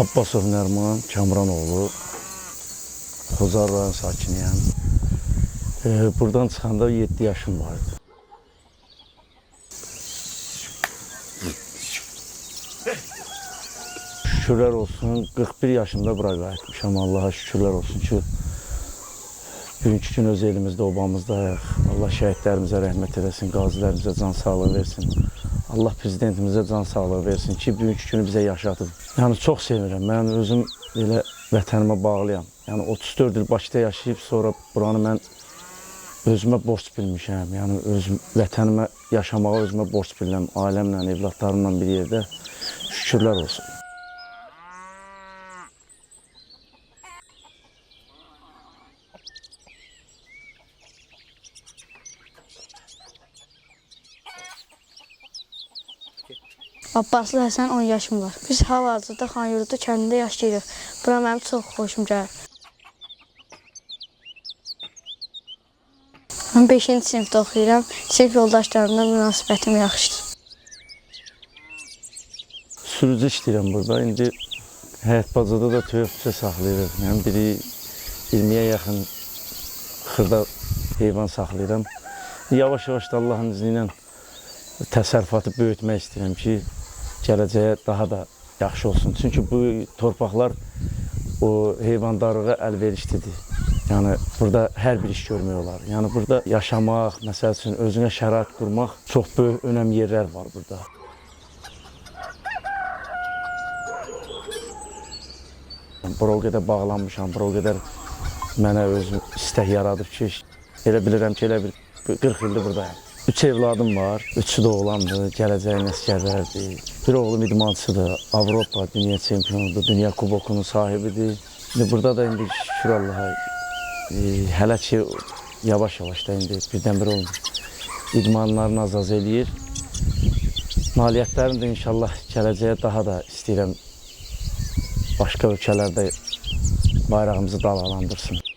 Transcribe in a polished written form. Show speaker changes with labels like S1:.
S1: Abbasov Nərman Kamranoğlu, Xozar rayon sakiniyəm. Buradan çıxanda 7 yaşım vardı. Şükürlər olsun, 41 yaşımda bura qayıtmışam. Allaha şükürlər olsun ki, bugünkü gün öz elimizdə, obamızdayıq. Allah şəhidlərimizə rəhmət eləsin, qazilərimizə can sağlığı versin. Allah prezidentimizə can sağlığı versin ki, bugünkü günü bizə yaşatıb. Yəni, çox sevirəm. Mən özüm elə vətənimə bağlıyam. Yəni, 34 il Bakıda yaşayıb, sonra buranı mən özümə borc bilmişəm. Yəni, vətənimə yaşamağa özümə borc bilirəm. Ailəmlə, evlatlarımla bir yerdə şükürlər olsun.
S2: Abbaslı Həsən 10 yaşım var. Biz hal-hazırda Xanyurdu kəndində yaşayırıq. Bura mənim çox xoşum gəlir. Mən 5-ci sinifdə oxuyuram. Sinif yoldaşlarımla münasibətim yaxşıdır.
S1: Sürücü işləyirəm burada. İndi həyət bacada da tövbüsə saxlayırıq. Yəni, biri 20-yə yaxın xırda heyvan saxlayıram. Yavaş-yavaş da Allahın izni ilə təsərrüfatı böyütmək istəyirəm ki, gələcəyə daha da yaxşı olsun. Çünki bu torpaqlar o heyvandarlığa əlverişlidir. Yəni, burada hər bir iş görmək olar. Yəni, burada yaşamaq, məsəl üçün, özünə şərait qurmaq çox böyük önəm yerlər var burada. Bura o qədər bağlanmışam, bura o qədər mənə özüm istək yaradıb ki, elə bilirəm ki, elə bir 40 ildir buradayım. 3 evladım var, 3'ü də oğlandır, gələcəyin əsgərlərdir. Bir oğlum idmançıdır, Avropa dünya çempionudur, dünya kubokunun sahibidir. Burada da indi şükür Allaha, hələ ki yavaş-yavaş da indi birdən-bir olmur. İdmanlarını az eləyir. Nailiyyətlərini də inşallah gələcəyə daha da istəyirəm başqa ölkələrdə bayrağımızı dalgalandırsın.